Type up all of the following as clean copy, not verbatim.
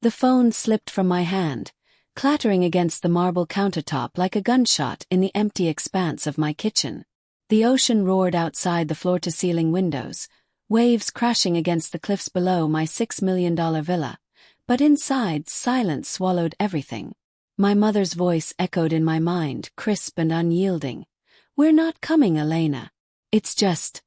The phone slipped from my hand, clattering against the marble countertop like a gunshot in the empty expanse of my kitchen. The ocean roared outside the floor-to-ceiling windows, waves crashing against the cliffs below my $6 million villa, but inside, silence swallowed everything. My mother's voice echoed in my mind, crisp and unyielding. "We're not coming, Elena. It's just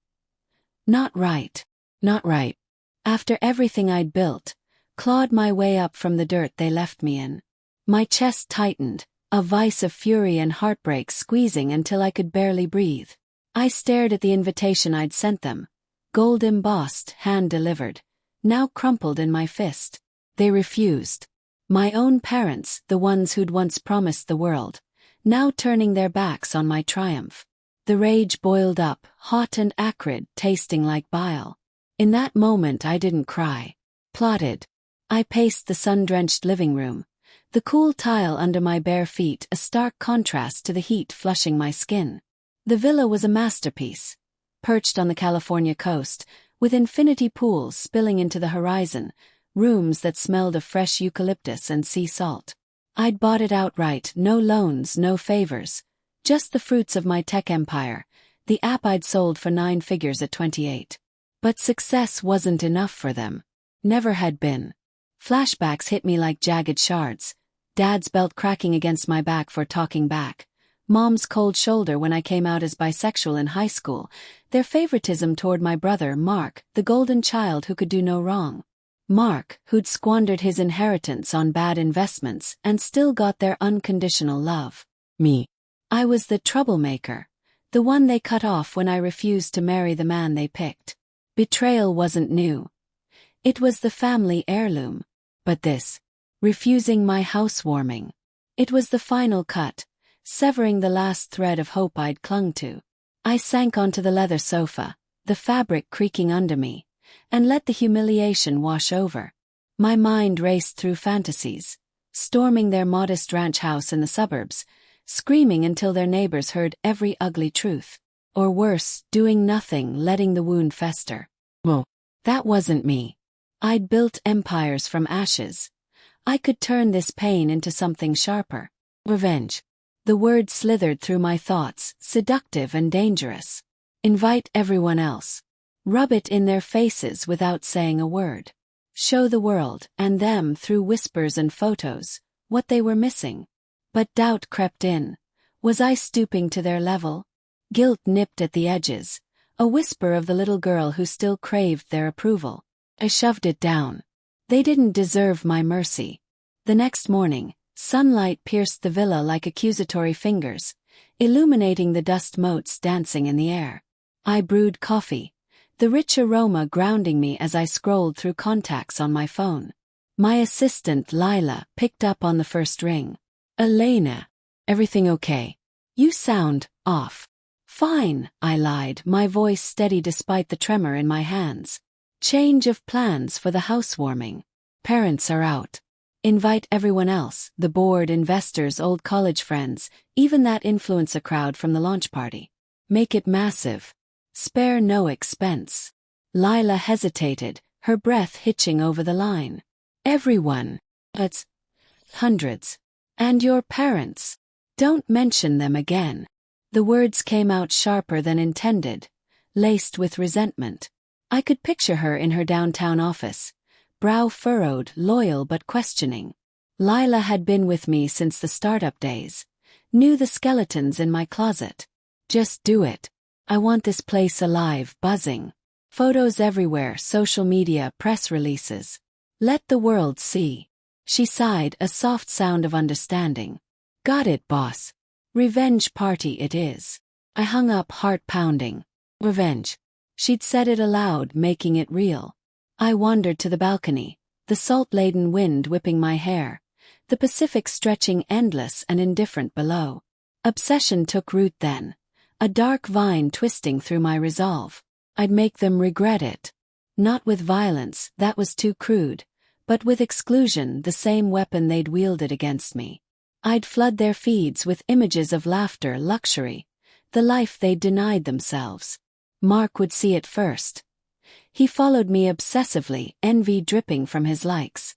not right. Not right." After everything I'd built, clawed my way up from the dirt they left me in. My chest tightened, a vice of fury and heartbreak squeezing until I could barely breathe. I stared at the invitation I'd sent them, gold-embossed, hand-delivered, now crumpled in my fist. They refused. My own parents, the ones who'd once promised the world, now turning their backs on my triumph. The rage boiled up, hot and acrid, tasting like bile. In that moment I didn't cry. Plotted. I paced the sun-drenched living room, the cool tile under my bare feet a stark contrast to the heat flushing my skin. The villa was a masterpiece, perched on the California coast, with infinity pools spilling into the horizon, rooms that smelled of fresh eucalyptus and sea salt. I'd bought it outright, no loans, no favors, just the fruits of my tech empire, the app I'd sold for 9 figures at 28. But success wasn't enough for them. Never had been. Flashbacks hit me like jagged shards. Dad's belt cracking against my back for talking back. Mom's cold shoulder when I came out as bisexual in high school. Their favoritism toward my brother, Mark, the golden child who could do no wrong. Mark, who'd squandered his inheritance on bad investments and still got their unconditional love. Me. I was the troublemaker. The one they cut off when I refused to marry the man they picked. Betrayal wasn't new. It was the family heirloom. But this, refusing my housewarming, it was the final cut, severing the last thread of hope I'd clung to. I sank onto the leather sofa, the fabric creaking under me, and let the humiliation wash over. My mind raced through fantasies, storming their modest ranch house in the suburbs, screaming until their neighbors heard every ugly truth. Or worse, doing nothing, letting the wound fester. Whoa. That wasn't me. I'd built empires from ashes. I could turn this pain into something sharper. Revenge. The word slithered through my thoughts, seductive and dangerous. Invite everyone else. Rub it in their faces without saying a word. Show the world, and them through whispers and photos, what they were missing. But doubt crept in. Was I stooping to their level? Guilt nipped at the edges, a whisper of the little girl who still craved their approval. I shoved it down. They didn't deserve my mercy. The next morning, sunlight pierced the villa like accusatory fingers, illuminating the dust motes dancing in the air. I brewed coffee, the rich aroma grounding me as I scrolled through contacts on my phone. My assistant, Lila, picked up on the first ring. "Elena, everything okay? You sound off." "Fine," I lied, my voice steady despite the tremor in my hands. "Change of plans for the housewarming. Parents are out. Invite everyone else, the board, investors, old college friends, even that influencer crowd from the launch party. Make it massive. Spare no expense." Lila hesitated, her breath hitching over the line. "Everyone. That's hundreds. And your parents. Don't mention them again." The words came out sharper than intended, laced with resentment. I could picture her in her downtown office, brow furrowed, loyal but questioning. Lila had been with me since the startup days, knew the skeletons in my closet. "Just do it. I want this place alive, buzzing. Photos everywhere, social media, press releases. Let the world see." She sighed, a soft sound of understanding. "Got it, boss. Revenge party it is." I hung up, heart pounding. Revenge. She'd said it aloud, making it real. I wandered to the balcony, the salt-laden wind whipping my hair, the Pacific stretching endless and indifferent below. Obsession took root then, a dark vine twisting through my resolve. I'd make them regret it. Not with violence, that was too crude, but with exclusion, the same weapon they'd wielded against me. I'd flood their feeds with images of laughter, luxury, the life they'd denied themselves. Mark would see it first. He followed me obsessively, envy dripping from his likes.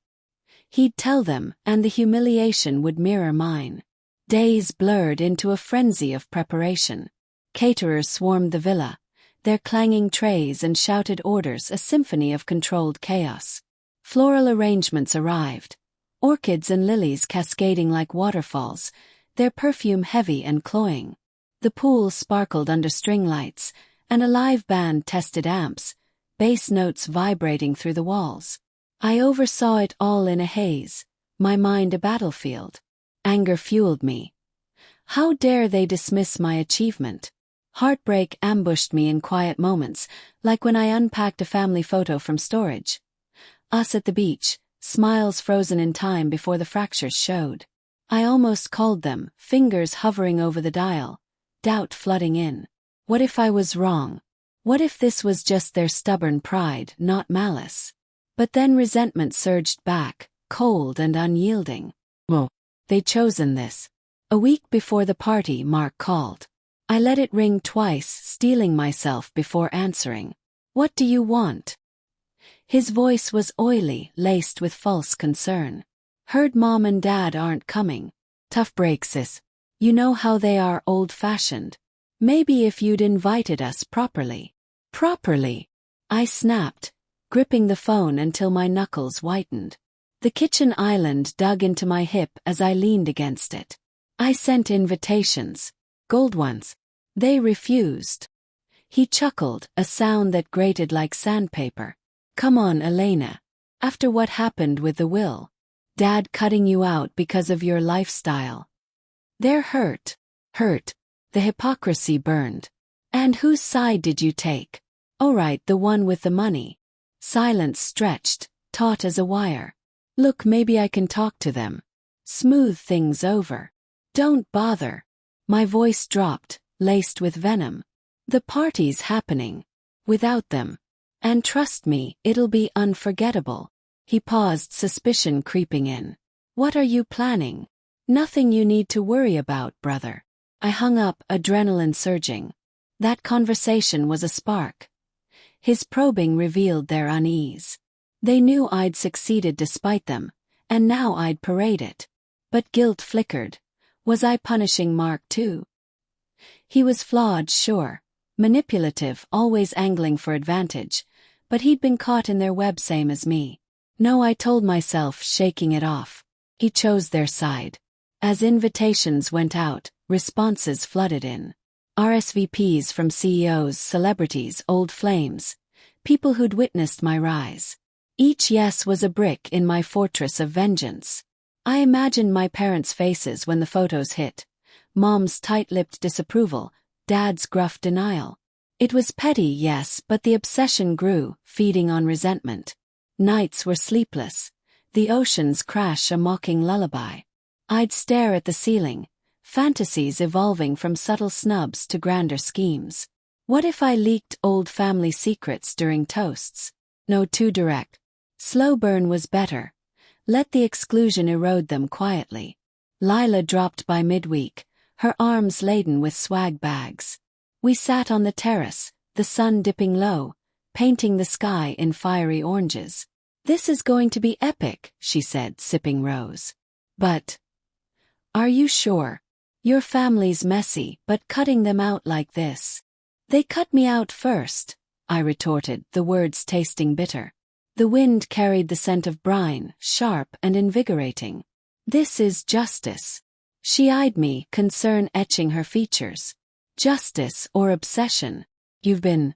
He'd tell them, and the humiliation would mirror mine. Days blurred into a frenzy of preparation. Caterers swarmed the villa, their clanging trays and shouted orders a symphony of controlled chaos. Floral arrangements arrived, orchids and lilies cascading like waterfalls, their perfume heavy and cloying. The pool sparkled under string lights, and a live band tested amps, bass notes vibrating through the walls. I oversaw it all in a haze, my mind a battlefield. Anger fueled me. How dare they dismiss my achievement? Heartbreak ambushed me in quiet moments, like when I unpacked a family photo from storage. Us at the beach, smiles frozen in time before the fractures showed. I almost called them, fingers hovering over the dial, doubt flooding in. What if I was wrong? What if this was just their stubborn pride, not malice? But then resentment surged back, cold and unyielding. Well, they'd chosen this. A week before the party, Mark called. I let it ring twice, steeling myself before answering. What do you want? His voice was oily, laced with false concern. Heard Mom and Dad aren't coming. Tough break, sis. You know how they are, old-fashioned. Maybe if you'd invited us properly. Properly? I snapped, gripping the phone until my knuckles whitened. The kitchen island dug into my hip as I leaned against it. I sent invitations. Gold ones. They refused. He chuckled, a sound that grated like sandpaper. Come on, Elena. After what happened with the will. Dad cutting you out because of your lifestyle. They're hurt. Hurt. The hypocrisy burned. And whose side did you take? Oh right, the one with the money. Silence stretched, taut as a wire. Look, maybe I can talk to them. Smooth things over. Don't bother. My voice dropped, laced with venom. The party's happening. Without them. And trust me, it'll be unforgettable. He paused, suspicion creeping in. What are you planning? Nothing you need to worry about, brother. I hung up, adrenaline surging. That conversation was a spark. His probing revealed their unease. They knew I'd succeeded despite them, and now I'd parade it. But guilt flickered. Was I punishing Mark too? He was flawed, sure. Manipulative, always angling for advantage. But he'd been caught in their web same as me. No, I told myself, shaking it off. He chose their side. As invitations went out, responses flooded in. RSVPs from CEOs, celebrities, old flames. People who'd witnessed my rise. Each yes was a brick in my fortress of vengeance. I imagined my parents' faces when the photos hit. Mom's tight-lipped disapproval, Dad's gruff denial. It was petty, yes, but the obsession grew, feeding on resentment. Nights were sleepless. The oceans crash a mocking lullaby. I'd stare at the ceiling, fantasies evolving from subtle snubs to grander schemes. What if I leaked old family secrets during toasts? No, too direct. Slow burn was better. Let the exclusion erode them quietly. Lila dropped by midweek, her arms laden with swag bags. We sat on the terrace, the sun dipping low, painting the sky in fiery oranges. This is going to be epic, she said, sipping rose. But are you sure? Your family's messy, but cutting them out like this. They cut me out first, I retorted, the words tasting bitter. The wind carried the scent of brine, sharp and invigorating. This is justice. She eyed me, concern etching her features. Justice or obsession? You've been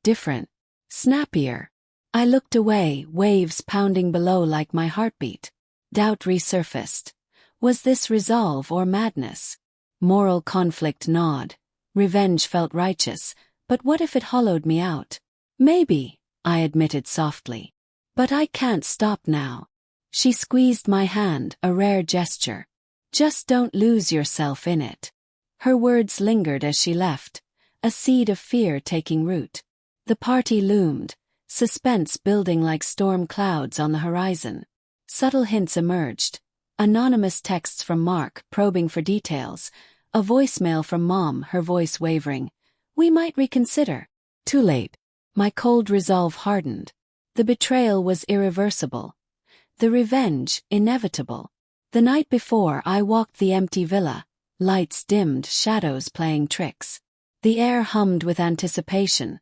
different, snappier. I looked away, waves pounding below like my heartbeat. Doubt resurfaced. Was this resolve or madness? Moral conflict gnawed. Revenge felt righteous, but what if it hollowed me out? Maybe, I admitted softly. But I can't stop now. She squeezed my hand, a rare gesture. Just don't lose yourself in it. Her words lingered as she left, a seed of fear taking root. The party loomed, suspense building like storm clouds on the horizon. Subtle hints emerged. Anonymous texts from Mark, probing for details. A voicemail from Mom, her voice wavering. We might reconsider. Too late. My cold resolve hardened. The betrayal was irreversible. The revenge, inevitable. The night before I walked the empty villa, lights dimmed, shadows playing tricks. The air hummed with anticipation,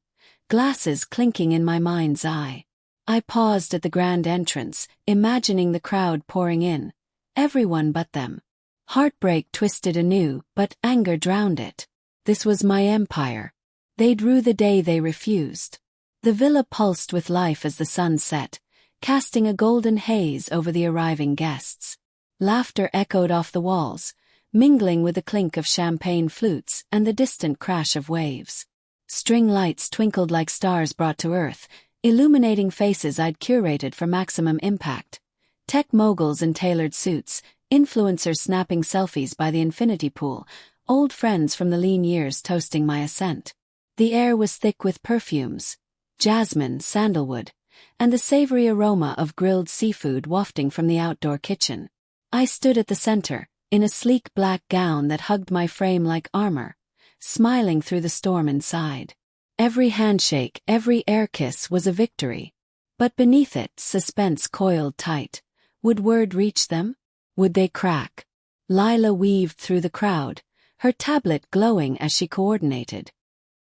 glasses clinking in my mind's eye. I paused at the grand entrance, imagining the crowd pouring in, everyone but them. Heartbreak twisted anew, but anger drowned it. This was my empire. They'd rue the day they refused. The villa pulsed with life as the sun set, casting a golden haze over the arriving guests. Laughter echoed off the walls, mingling with the clink of champagne flutes and the distant crash of waves. String lights twinkled like stars brought to earth, illuminating faces I'd curated for maximum impact. Tech moguls in tailored suits, influencers snapping selfies by the infinity pool, old friends from the lean years toasting my ascent. The air was thick with perfumes, jasmine, sandalwood, and the savory aroma of grilled seafood wafting from the outdoor kitchen. I stood at the center, in a sleek black gown that hugged my frame like armor, smiling through the storm inside. Every handshake, every air kiss was a victory. But beneath it, suspense coiled tight. Would word reach them? Would they crack? Lila weaved through the crowd, her tablet glowing as she coordinated.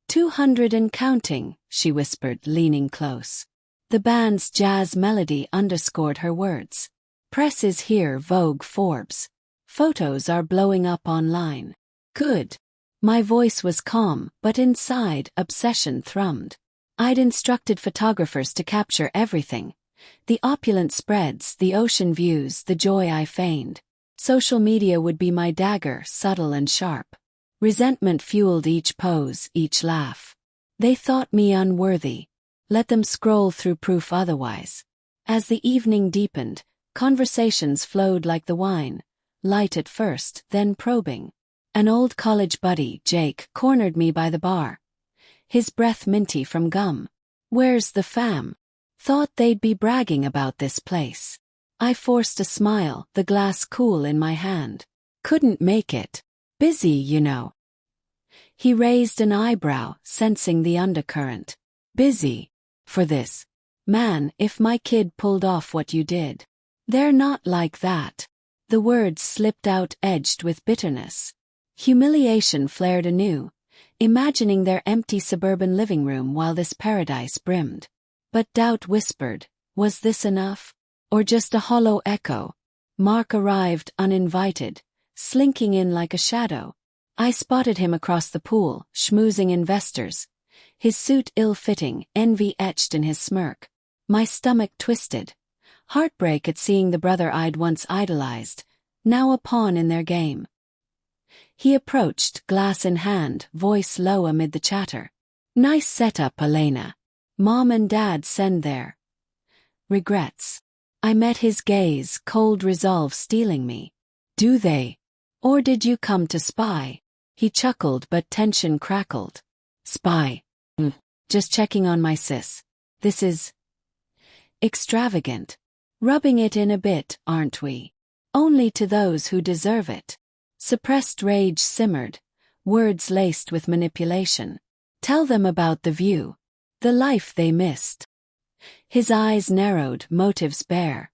200 and counting, she whispered, leaning close. The band's jazz melody underscored her words. Press is here, Vogue, Forbes. Photos are blowing up online. Good. My voice was calm, but inside, obsession thrummed. I'd instructed photographers to capture everything. The opulent spreads, the ocean views, the joy I feigned. Social media would be my dagger, subtle and sharp. Resentment fueled each pose, each laugh. They thought me unworthy. Let them scroll through proof otherwise. As the evening deepened, conversations flowed like the wine, light at first, then probing. An old college buddy, Jake, cornered me by the bar. His breath minty from gum. Where's the fam? Thought they'd be bragging about this place. I forced a smile, the glass cool in my hand. Couldn't make it. Busy, you know. He raised an eyebrow, sensing the undercurrent. Busy. For this. Man, if my kid pulled off what you did. They're not like that. The words slipped out edged with bitterness. Humiliation flared anew, imagining their empty suburban living room while this paradise brimmed. But doubt whispered, was this enough? Or just a hollow echo? Mark arrived uninvited, slinking in like a shadow. I spotted him across the pool, schmoozing investors. His suit ill-fitting, envy etched in his smirk. My stomach twisted. Heartbreak at seeing the brother I'd once idolized, now a pawn in their game. He approached, glass in hand, voice low amid the chatter. Nice setup, Elena. Mom and Dad send their regrets. I met his gaze, cold resolve stealing me. Do they? Or did you come to spy? He chuckled but tension crackled. Spy. Just checking on my sis. This is extravagant. Rubbing it in a bit, aren't we? Only to those who deserve it. Suppressed rage simmered, words laced with manipulation. Tell them about the view. The life they missed. His eyes narrowed, motives bare.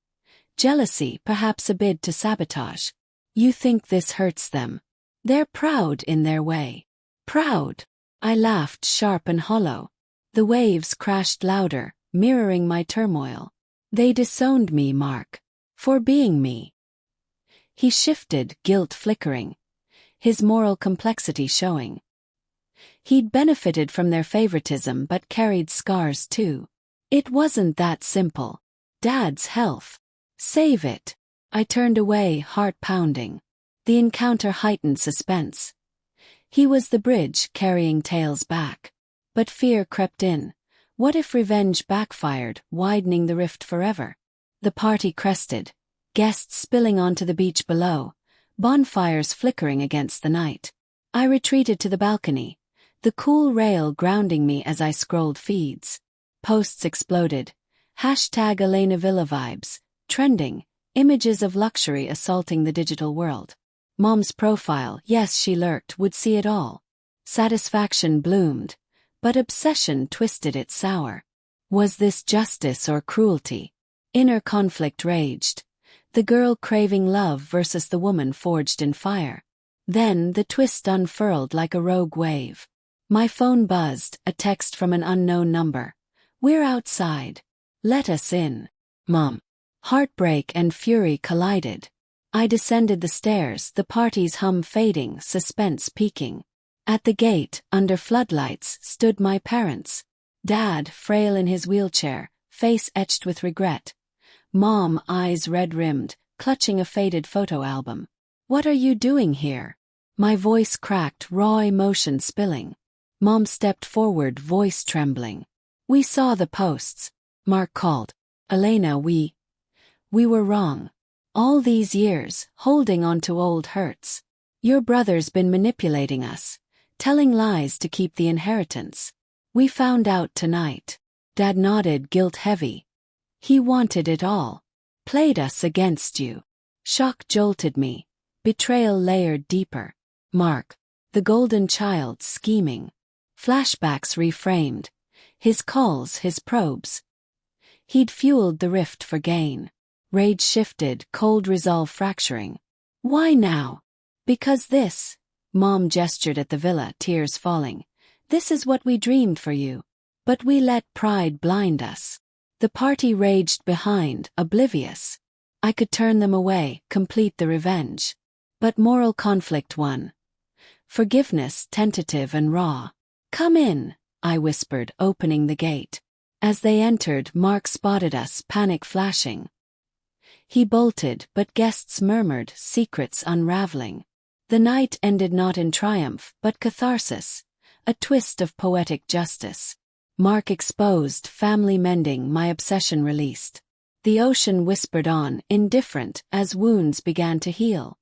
Jealousy, perhaps a bid to sabotage. You think this hurts them. They're proud in their way. Proud. I laughed, sharp and hollow. The waves crashed louder, mirroring my turmoil. They disowned me, Mark. For being me. He shifted, guilt flickering. His moral complexity showing. He'd benefited from their favoritism but carried scars too. It wasn't that simple. Dad's health. Save it. I turned away, heart pounding. The encounter heightened suspense. He was the bridge carrying tales back. But fear crept in. What if revenge backfired, widening the rift forever? The party crested. Guests spilling onto the beach below. Bonfires flickering against the night. I retreated to the balcony. The cool rail grounding me as I scrolled feeds. Posts exploded. Hashtag Elena Villa vibes. Trending. Images of luxury assaulting the digital world. Mom's profile, yes she lurked, would see it all. Satisfaction bloomed. But obsession twisted it sour. Was this justice or cruelty? Inner conflict raged. The girl craving love versus the woman forged in fire. Then the twist unfurled like a rogue wave. My phone buzzed, a text from an unknown number. "We're outside. Let us in." Mom. Heartbreak and fury collided. I descended the stairs, the party's hum fading, suspense peaking. At the gate, under floodlights, stood my parents. Dad, frail in his wheelchair, face etched with regret. Mom, eyes red-rimmed, clutching a faded photo album. "What are you doing here?" My voice cracked, raw emotion spilling. Mom stepped forward, voice trembling. "We saw the posts," Mark called. "Elena, we were wrong. All these years, holding on to old hurts. Your brother's been manipulating us, telling lies to keep the inheritance. We found out tonight." Dad nodded, guilt heavy. "He wanted it all. Played us against you." Shock jolted me. Betrayal layered deeper. Mark, the golden child, scheming. Flashbacks reframed. His calls, his probes. He'd fueled the rift for gain. Rage shifted, cold resolve fracturing. "Why now?" "Because this," Mom gestured at the villa, tears falling. "This is what we dreamed for you. But we let pride blind us." The party raged behind, oblivious. I could turn them away, complete the revenge. But moral conflict won. Forgiveness, tentative and raw. "Come in," I whispered, opening the gate. As they entered, Mark spotted us, panic flashing. He bolted, but guests murmured, secrets unraveling. The night ended not in triumph, but catharsis, a twist of poetic justice. Mark exposed, family mending, my obsession released. The ocean whispered on, indifferent, as wounds began to heal.